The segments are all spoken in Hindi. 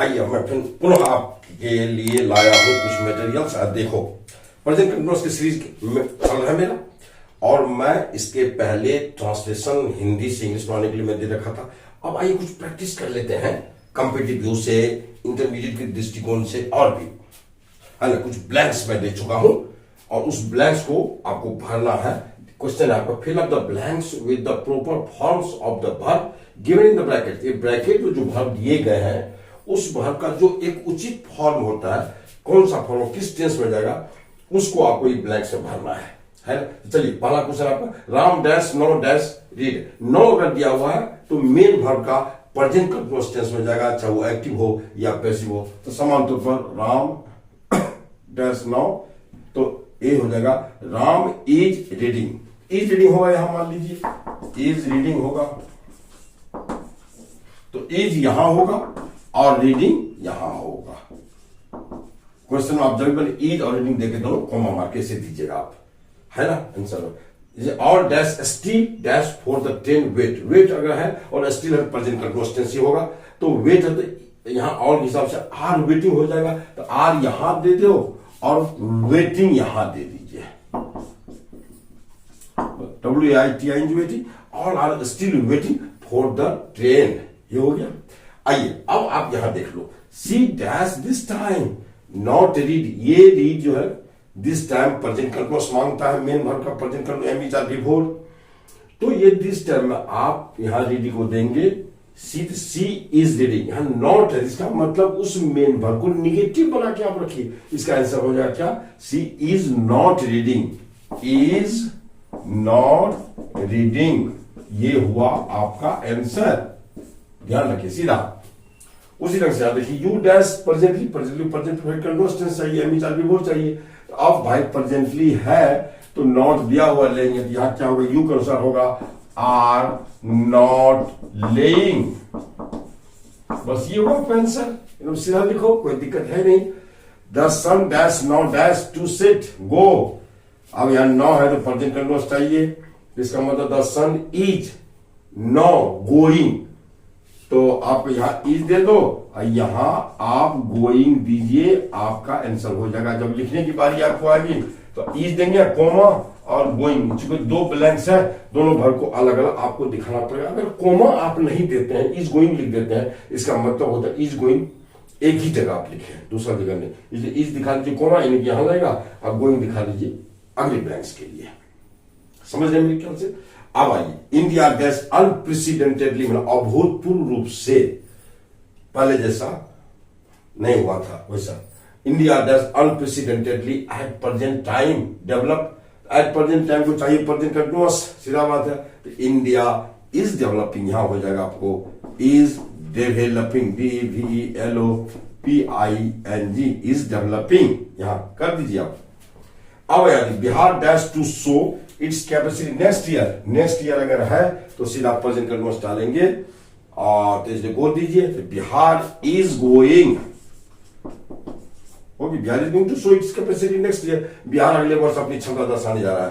आइए अब मैं फिर पुनः आपके लिए लाया हूं कुछ मटेरियल्स। देखो, प्रेजेंट कंटिन्यूअस की सीरीज चल रहा है मेरा, और मैं इसके पहले ट्रांसलेशन हिंदी से इंग्लिश बनाने के लिए मैं दे रखा था। अब आइए कुछ प्रैक्टिस कर लेते हैं कॉम्पिटिटिव व्यू से, इंटरमीडिएट के दृष्टिकोण से, और भी है ना। कुछ ब्लैंक्स मैं दे चुका हूं और उस ब्लैंक्स को आपको भरना है। क्वेश्चन है आपका, fill up the blanks with the proper forms of the verb given in the bracket. ये ब्रैकेट में जो वर्ब दिए गए हैं उस वर्ब का जो एक उचित फॉर्म होता है, कौन सा फॉर्म, किस टेंस में जाएगा, उसको आपको ये ब्लैंक से भरना है ना। चलिए पहला क्वेश्चन आपका, Ram dash no dash read. Now अगर दिया हुआ है तो मेन वर्ब का प्रेजेंट कंटिन्यूअस टेंस में जाएगा, चाहे वो एक्टिव हो या पैसिव हो। तो समान तौर पर राम डैश नो, तो ये हो जाएगा Ram is reading. Is reading होगा यहां, मान लीजिए इज रीडिंग होगा, तो इज यहां होगा और रीडिंग यहां होगा। क्वेश्चन आप जब भी इज और रीडिंग देखे दोनों कॉमा मार के से दीजिएगा आप, है ना आंसर। और dash still dash for the train wait. Wait अगर है और स्टिल है प्रेजेंट कंटिन्यूअस टेंस होगा, तो वेट है तो यहां और के हिसाब से आर वेटिंग हो जाएगा, तो आर यहां दे दो और वेटिंग यहां दे दीजिए, WAITING वेटिंग, और are still waiting for the train. ये हो गया। आइए अब आप यहां देख लो, she dash this time not read. ये रीड जो है दिस टाइम प्रेजेंट कंटिन्यूअस मांगता है, मेन वर्ब का present continuous am is are before. तो ये दिस टाइम में आप यहां रीडिंग को देंगे सी इज रीडिंग। यहां नॉट है, इसका मतलब उस मेन वर्ब को निगेटिव बना के आप रखिए। इसका आंसर हो जाएगा क्या, she is not reading. Is not reading, ये हुआ आपका आंसर। ध्यान रखिए सीधा उसी ढंग से। आप देखिए you dash presently, presently present perfect continuous tense चाहिए, एम इज आर बिफोर चाहिए। तो अब भाई प्रेजेंटली है तो नॉट दिया हुआ लेंगे, तो यहां क्या होगा, यू के अनुसार होगा आर नॉट लेइंग। बस ये होगा आंसर, एकदम सीधा लिखो, कोई दिक्कत है नहीं। The sun dash no dash to sit go. अब यहां नो है तो प्रेजेंट कंटिन्यूअस चाहिए, इसका मतलब the son is now going, तो आप यहां इज दे दो और यहां आप गोइंग दीजिए, आपका आंसर हो जाएगा। जब लिखने की बारी आपको आएगी तो इज देंगे कोमा और गोइंग, चूंकि दो ब्लैंक्स है, दोनों भर को अलग अलग आपको दिखाना पड़ेगा। अगर कोमा आप नहीं देते हैं, इज गोइंग लिख देते हैं, इसका मतलब होता है इज गोइंग एक ही जगह आप लिखे, दूसरा जगह नहीं। इसलिए इज दिखा दीजिए कोमा, यानी कि यहां लगेगा, और गोइंग दिखा दीजिए अगले ब्लैंक्स के लिए। समझ रहे मेरे ख्याल से। अब आइए, इंडिया डैश अनप्रेसिडेंटेडली, मतलब अभूतपूर्व रूप से, पहले जैसा नहीं हुआ था वैसा। India dash unprecedentedly at present time develop. At present time को चाहिए प्रेजेंट कंटिन्यूअस, सीधा बात है। तो इंडिया इज डेवलपिंग, यहां हो जाएगा आपको is developing, DEVELOPING, is developing, यहां कर दीजिए आप। अब यानी Bihar dash to show its capacity next year. Next year अगर है तो सीधा प्रेजेंट कंटिन्यूअस डालेंगे और तो इसलिए गोल दीजिए, तो Bihar is going, Bihar is going to show its capacity next year. बिहार अगले वर्ष अपनी क्षमता दर्शाने जा रहा है।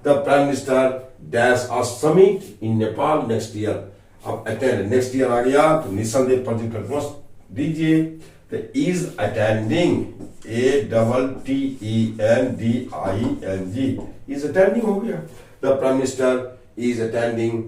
The prime minister dash a summit in Nepal next year. अब अटेंड नेक्स्ट ईयर आ गया तो निसंदेह प्रेजेंट कंटिन्यूअस दीजिए, तो is attending, ATTENDING, is attending हो गया। The prime minister is attending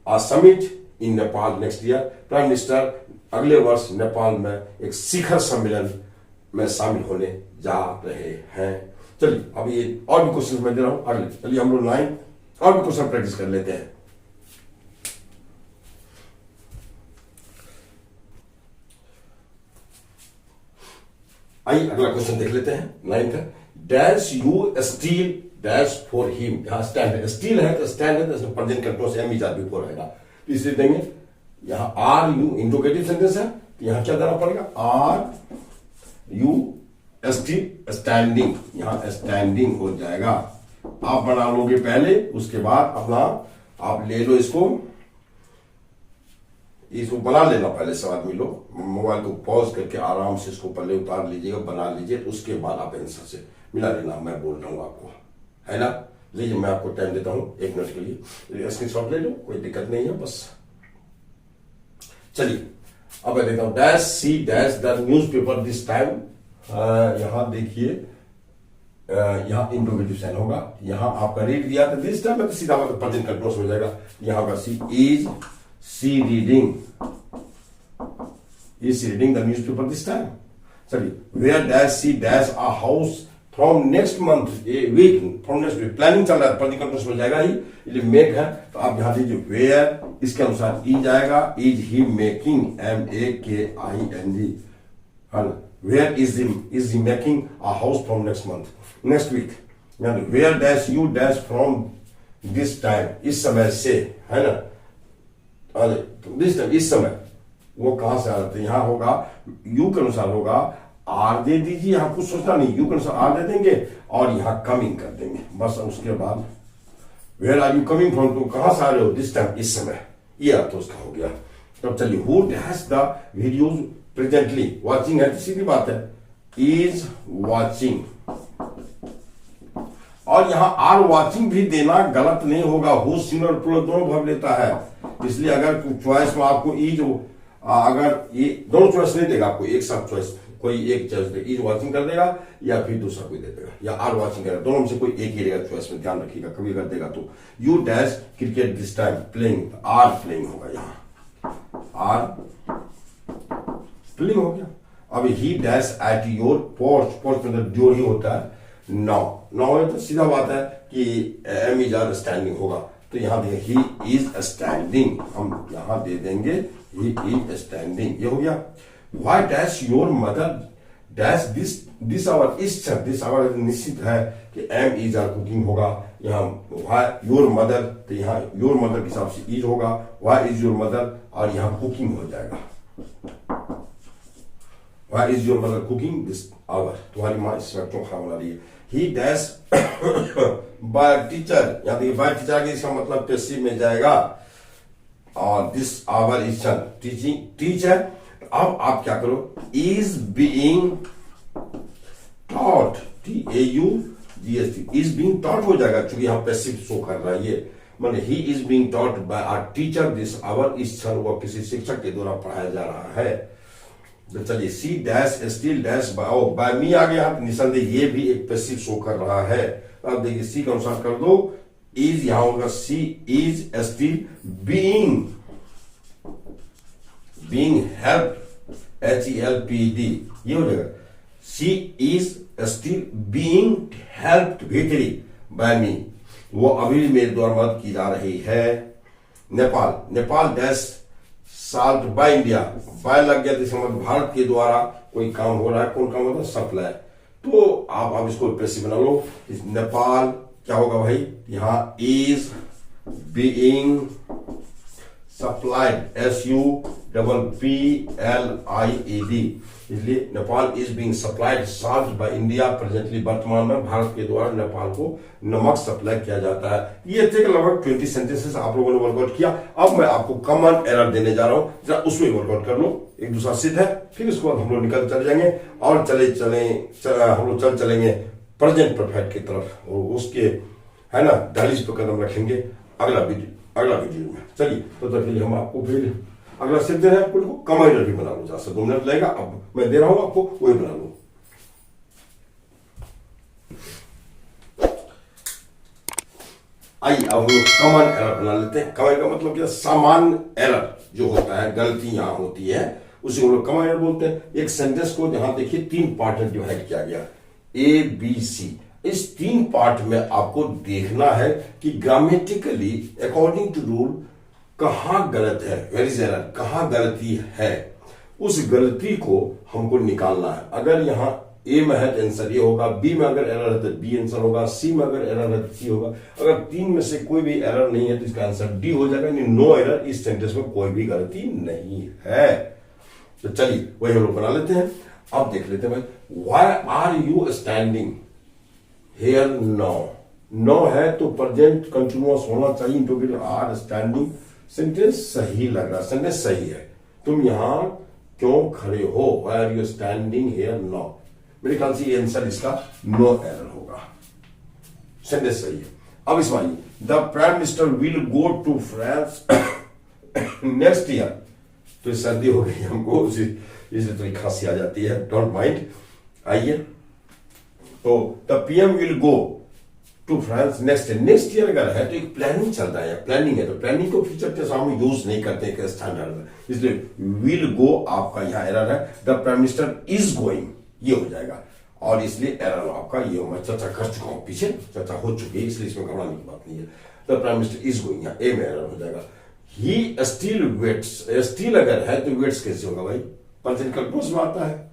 a summit in Nepal next year. Prime minister अगले वर्ष नेपाल में एक शिखर सम्मेलन में शामिल होने जा रहे हैं। चलिए अब ये और भी क्वेश्चन मैं दे रहा हूं अगले। चलिए हम लोग लाइन और भी क्वेश्चन प्रैक्टिस कर लेते हैं। आइए अगला क्वेश्चन देख लेते हैं। 9th है, dash you still dash for him. यहां स्टैंड है, स्टील है तो स्टैंड है, तो present continuous am is are before रहेगा, तो इसलिए देंगे यहां आर यू, इंट्रोगेटिव सेंटेंस है तो यहां क्या देना पड़ेगा, आर यू स्टील स्टैंडिंग, यहां स्टैंडिंग हो जाएगा। आप बना लोगे पहले, उसके बाद अपना आप ले लो इसको बना लेना पहले, सब आदमी लोग मोबाइल को पॉज करके आराम से इसको पहले उतार लीजिएगा, बना लीजिए, उसके बाद आप आंसर से मिला लेना। मैं बोल रहा हूं आपको, है ना। लीजिए मैं आपको टाइम देता हूं 1 मिनट के लिए, स्क्रीनशॉट ले लो, कोई दिक्कत नहीं है बस। चलिए अब मैं देता हूं dash C dash the newspaper this time. यहां देखिए, यहां इंट्रोगेटिव साइन होगा, यहां आपका रीड दिया था दिस टाइम, तो सीधा मतलब प्रेजेंट कंटिन्यूअस हो जाएगा। यहां होगा she is she reading the newspaper this time. चलिए, where dash C dash a house from next month, a week from next week, planning चल रहा है, प्रेजेंट कंटिन्यूअस हो जाएगा ही, इसलिए मेक है, तो आप यहां दीजिए वेयर, इसके अनुसार इज आएगा, is he making, MEKING, where is he making a house from next month next week. Where dash you dash from this time, इस समय से, है ना, दिस टाइम, इस समय, वो कहां से आ जाते हैं, यहां होगा यू के अनुसार होगा, आर दे दीजिए, यहां कुछ सोचना नहीं, यू के अनुसार आर दे देंगे और यहां कमिंग कर देंगे बस। उसके बाद where are you coming from, तुम कहां से आ रहे हो, दिस टाइम, इस समय, ये अर्थ उसका हो गया। तब चलिए, who dash the videos presently watching है, सीधी बात है, इज वॉचिंग, और यहां आर वॉचिंग भी देना गलत नहीं होगा, हु सिंगुलर प्लूरल दोनों भाग लेता है, इसलिए अगर चॉइस में आपको इज, अगर ये दोनों चॉइस नहीं देगा आपको, एक साथ चॉइस, कोई एक चॉइस देगा, इज वॉचिंग कर देगा या फिर दूसरा कोई दे देगा, या आर वॉचिंग करेगा, दोनों में से कोई एक ही रहेगा चॉइस में, ध्यान रखिएगा, कभी अगर देगा तो। You dash cricket this time playing, are playing होगा, यहां आर प्लेइंग हो गया। अब he dash at your porch, porch मतलब जो ही होता है, नाउ है, तो सीधा बात है कि एम इज आर स्टैंडिंग होगा, तो यहां देंगे ही इज स्टैंडिंग, हम यहां दे देंगे ही इज स्टैंडिंग, ये हो गया। Why dash your mother dash this hour, इस दिस आवर निश्चित है कि एम इज आर कुकिंग होगा, यहाँ why your mother, तो यहाँ your mother के हिसाब से इज होगा, why is your mother, और यहाँ कुकिंग हो जाएगा, why is your mother cooking this hour, तुम्हारी माँ इस वक्त क्यों खाना बना रही है। He dash by teacher, यहाँ देखिए by teacher आगे, इसका मतलब पैसिव में जाएगा, और this our is teaching, teach है। अब आप क्या करो, is being taught, TAUGHT, is being taught हो जाएगा, क्योंकि यहां पैसिव शो कर रहा है, ये माने he is being taught by a teacher this hour, इस क्षण वह किसी शिक्षक के द्वारा पढ़ाया जा रहा है। तो चलिए, she dash still dash by me आ गया, निसंदेह ये भी एक पैसिव शो कर रहा है। अब देखिए, सी के अनुसार कर दो, इज यहां होगा, she is still being help, HELPD, ये हो जाएगा, she is still being helped weekly by me, वो अभी मेरे द्वारा मदद की जा रही है। Nepal dash solve by India, by लग गया, तो मतलब भारत के द्वारा कोई काम हो रहा है, कौन काम होता है, सप्लाई, तो आप अब इसको पैसिव बना लो, नेपाल क्या होगा भाई, यहां इज बीइंग सप्लाइड, SUPPLIED, इसलिए Nepal is being supplied salt by India, presently वर्तमान में भारत के द्वारा नेपाल को नमक सप्लाई किया जाता है। ये थे लगभग 20 सेंटेंसेस आप लोगों ने वर्कआउट किया। अब मैं आपको कॉमन एरर देने जा रहा हूं, जरा उसमें वर्कआउट कर लो, एक दूसरा सिद्ध है, फिर उसके बाद हम लोग निकल चले जाएंगे और हम लोग चलेंगे प्रेजेंट परफेक्ट की तरफ, और उसके है ना दहलीज पर कदम रखेंगे अगला वीडियो में। चलिए, तो तब के लिए हम आपको फिर अगला सिर्फ देना है, आपको कमांडर भी बना लो, जैसे 2 मिनट लगेगा, अब मैं दे रहा हूं आपको, वही बना लो। आइए अब हम लोग कॉमन एरर बना लेते हैं। कॉमन का मतलब क्या, सामान्य एरर जो होता है, गलती यहां होती है, उसे हम लोग कॉमन एरर बोलते हैं। एक सेंटेंस को जहां देखिए 3 पार्ट में डिवाइड किया गया, ABC, इस 3 पार्ट में आपको देखना है कि ग्रामेटिकली अकॉर्डिंग टू रूल कहां गलत है, वेयर इज एरर, कहां गलती है, उस गलती को हमको निकालना है। अगर यहां ए में है तो आंसर ये होगा, बी में अगर एरर है तो बी आंसर होगा, सी में अगर एरर है तो सी होगा। अगर 3 में से कोई भी एरर नहीं है तो इसका आंसर डी हो जाएगा, यानी नो एरर, इस सेंटेंस में कोई भी गलती नहीं है। तो चलिए वही हम लोग बना लेते हैं। अब देख लेते हैं भाई, why are you standing here now, now है तो प्रेजेंट कंटिन्यूअस होना चाहिए, इंट्रोगेटिव आर स्टैंडिंग, सेंटेंस सही लग रहा, सेंटेंस सही है, तुम यहां क्यों खड़े हो, why are you standing here now, मेरे ख्याल से ये आंसर इसका नो एरर होगा, सेंटेंस सही है। अब इसमें आइए, the prime minister will go to France next year, तो सर्दी हो गई हमको, इसलिए थोड़ी खांसी आ जाती है, डोंट माइंड। आइए, तो the PM will go to France next year अगर है तो एक प्लानिंग चल रहा है, प्लानिंग है, तो प्लानिंग को फ्यूचर के सामने यूज नहीं करते हैं स्टैंडर्ड में, इसलिए विल गो आपका यहाँ एरर है, the prime minister is going ये हो जाएगा, और इसलिए एरर आपका ये होगा। चर्चा कर चुका हूं, पीछे चर्चा हो चुकी है, इसलिए इसमें घबराने की बात नहीं है। The prime minister is going, यहाँ ए में एरर हो जाएगा। ही स्टिल वेट्स, स्टिल अगर है तो वेट्स कैसे होगा भाई, प्रेजेंट कंटिन्यूअस में आता है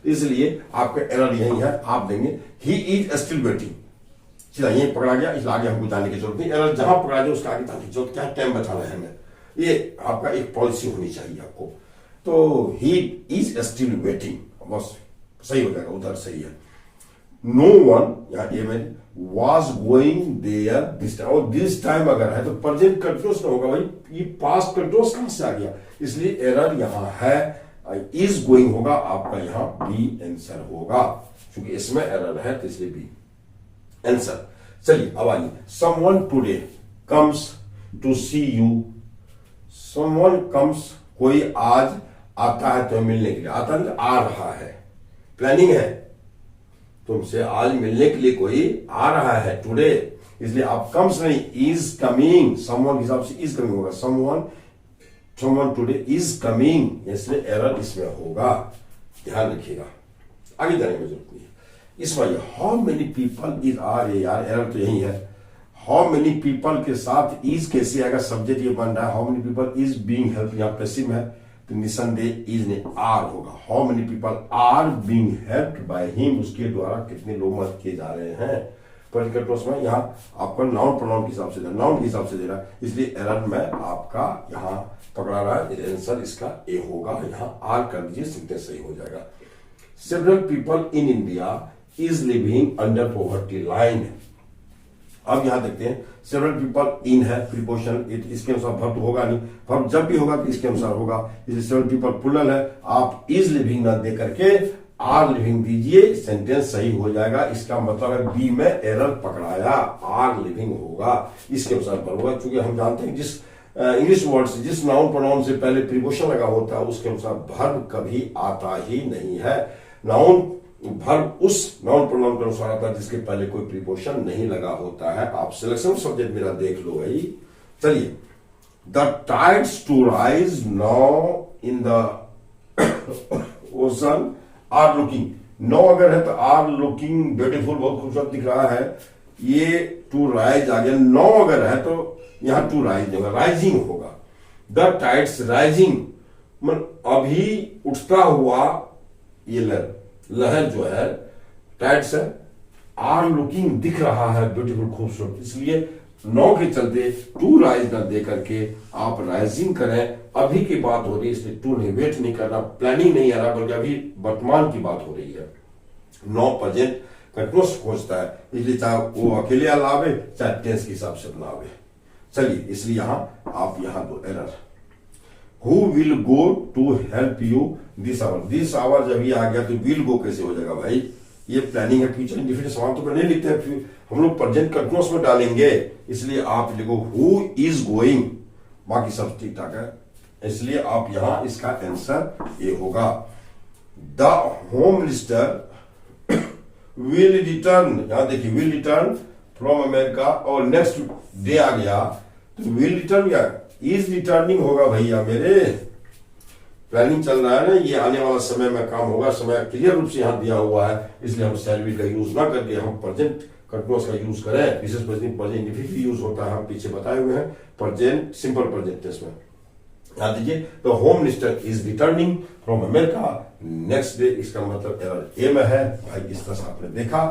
इसलिए आपका एरर यही है, आप देंगे ही इज स्टिल वेटिंग, सीधा यही पकड़ा गया, इसलिए आगे हमको जाने की जरूरत नहीं, एरर जहां पकड़ा जाए उसका आगे जाने की जरूरत क्या, टाइम बचाना है हमें, ये आपका एक पॉलिसी होनी चाहिए आपको। तो ही इज स्टिल वेटिंग, बस सही हो जाएगा, उधर सही है। नो वन, यहाँ ये में was going there this time, और दिस टाइम अगर है तो प्रेजेंट कंटिन्यूअस ना होगा भाई, ये पास्ट कंटिन्यूअस कहां से आ गया, इसलिए एरर यहाँ है, इज गोइंग होगा आपका, यहाँ बी आंसर होगा, क्योंकि इसमें एरर है तो इसलिए बी आंसर। चलिए अब आइए, someone today comes to see you, someone comes, कोई आज आता है तो मिलने के लिए, आता नहीं आ रहा है, प्लानिंग है, तुमसे आज मिलने के लिए कोई आ रहा है टुडे, इसलिए आप कम्स नहीं, इज कमिंग, समवन के हिसाब से इज कमिंग होगा, समवन टुडे इज कमिंग, इसलिए एरर इसमें होगा, ध्यान रखिएगा, आगे जाने की जरूरत नहीं है। इसमें how many people is are, यार एरर तो यही है, हाउ मेनी पीपल के साथ इज कैसे आएगा, सब्जेक्ट ये बन रहा है, how many people is being help, यहाँ पैसिव है तो निसंदेह इज ने आर होगा, how many people are being helped by him, उसके द्वारा कितने लोग मदद किए जा रहे हैं, पर्टिकुलर में यहाँ आपका नाउन प्रोनाउन के हिसाब से दे, नाउन के हिसाब से दे रहा है, इसलिए एरर में आपका यहाँ पकड़ा रहा है, आंसर इसका ए होगा, यहाँ आर कर दीजिए, सिंटेंस सही हो जाएगा। Several people in India is living under poverty line, अब यहां देखते हैं, सेवरल पीपल इन है प्रीपोजिशन, इसके अनुसार वर्ब तो होगा नहीं, वर्ब जब भी होगा तो इसके अनुसार होगा, इसलिए सेवरल पीपल प्लूरल है, आप इज लिविंग ना दे करके आर लिविंग दीजिए, सेंटेंस सही हो जाएगा, इसका मतलब है बी में एरर पकड़ाया, आर लिविंग होगा, इसके अनुसार वर्ब होगा, क्योंकि हम जानते हैं जिस इंग्लिश वर्ड से जिस नाउन प्रोनाउन से पहले प्रीपोजिशन लगा होता है उसके अनुसार वर्ब कभी आता ही नहीं है, नाउन वर्ब उस नाउन प्रोनाउन के अनुसार आता है जिसके पहले कोई प्रीपोजिशन नहीं लगा होता है। आप सिलेक्शन सब्जेक्ट मेरा देख लो भाई। चलिए, the tides to rise now in the ocean are looking, now अगर है तो आर लुकिंग ब्यूटीफुल, बहुत खूबसूरत दिख रहा है, ये टू राइज आ गया, नो अगर है तो यहां टू राइज होगा, राइजिंग होगा, द टाइड्स राइजिंग, अभी उठता हुआ ये लहर जो है टाइड्स है, आर लुकिंग दिख रहा है ब्यूटीफुल खूबसूरत, इसलिए नौ के चलते टू राइज ना दे करके आप राइजिंग करें, अभी की बात हो रही है इसलिए टू नहीं, वेट नहीं करना, प्लानिंग नहीं आ रहा, बल्कि अभी वर्तमान की बात हो रही है, नौ प्रेजेंट कंटिन्यूअस खोजता है, इसलिए चाहे वो अकेले लावे चाहे टेंस के हिसाब से बनावे। चलिए, इसलिए यहां आप यहां दो error, who will go to help you this hour, this hour जब ये आ गया तो विल गो कैसे हो जाएगा भाई, ये प्लानिंग है, फ्यूचर इंडिफिनिट सवाल तो नहीं लिखते हैं, हम लोग प्रेजेंट कंटिन्यूअस में डालेंगे, इसलिए आप लिखो हु इज गोइंग, बाकी सब ठीक ठाक है, इसलिए आप यहां इसका आंसर ये होगा। The home minister will return, यहां देखिए विल रिटर्न फ्रॉम अमेरिका, और नेक्स्ट डे आ गया तो विल रिटर्न या इज रिटर्निंग होगा भैया, मेरे प्लानिंग चल रहा है ना, ये आने वाला समय में काम होगा, समय क्लियर रूप से यहां दिया हुआ है, इसलिए हम शैल बी का यूज ना करके हम प्रेजेंट कंटिन्यूअस का यूज करें, विशेष प्रेजेंट इंडिफिनिट यूज होता है, हम पीछे बताए हुए हैं प्रेजेंट सिंपल प्रेजेंट टेंस में, याद दीजिए। तो home minister is returning from America, next day, इसका मतलब एरर ए में है भाई, इस तरह से आपने देखा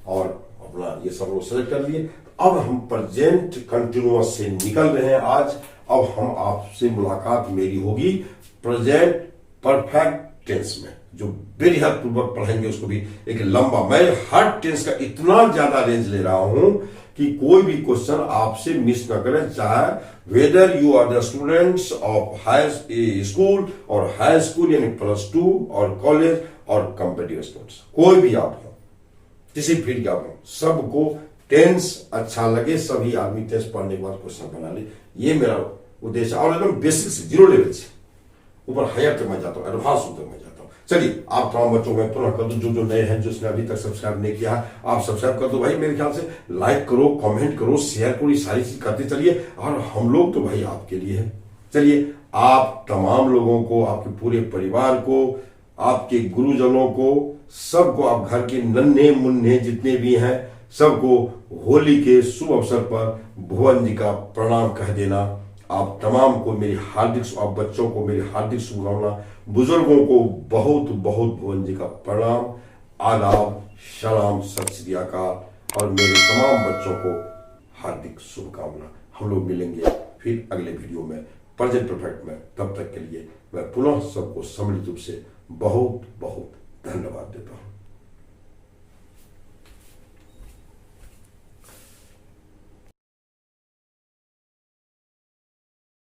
और अपना ये सब लोग सेलेक्ट कर लिए। अब हम प्रेजेंट कंटिन्यूअस से निकल रहे हैं आज, अब हम आपसे मुलाकात मेरी होगी प्रेजेंट परफेक्ट टेंस में, जो बेहद पूर्वक पढ़ेंगे उसको भी एक लंबा, मैं हर टेंस का इतना ज्यादा रेंज ले रहा हूं कि कोई भी क्वेश्चन आपसे मिस ना करें, चाहे whether you are the students of high school और हाई स्कूल यानी +2 और कॉलेज और कंपेटिटिव स्टूडेंट्स, कोई भी आप हो, किसी फील्ड के आप हो, सबको टेंस अच्छा लगे, सभी आदमी टेंस पढ़ने के बाद क्वेश्चन बना ले, ये मेरा उद्देश्य, और एकदम बेसिक से जीरो लेवल से ऊपर हायर तक मैं जाता हूँ, एडवांस तक मैं जाता हूँ। चलिए आप तमाम बच्चों में पुनः कर दो, जो नए हैं, जिसने अभी तक सब्सक्राइब नहीं किया है, आप सब्सक्राइब कर दो भाई। मेरे ख्याल से लाइक करो, कमेंट करो, शेयर करो, ये सारी चीज करते चलिए। और हम लोग तो भाई आपके लिए है। चलिए आप तमाम लोगों को, आपके पूरे परिवार को, आपके गुरुजनों को, सबको, आप घर के नन्हे मुन्ने जितने भी हैं सबको होली के शुभ अवसर पर भुवन जी का प्रणाम कह देना। आप तमाम को मेरी हार्दिक, आप बच्चों को मेरी हार्दिक शुभकामना, बुजुर्गों को बहुत बहुत भुवन जी का प्रणाम, आदाब, सलाम, सत श्री अकाल, और मेरे तमाम बच्चों को हार्दिक शुभकामना। हम लोग मिलेंगे फिर अगले वीडियो में प्रेजेंट परफेक्ट में। तब तक के लिए मैं पुनः सबको सम्मिलित रूप से बहुत बहुत धन्यवाद देता हूं।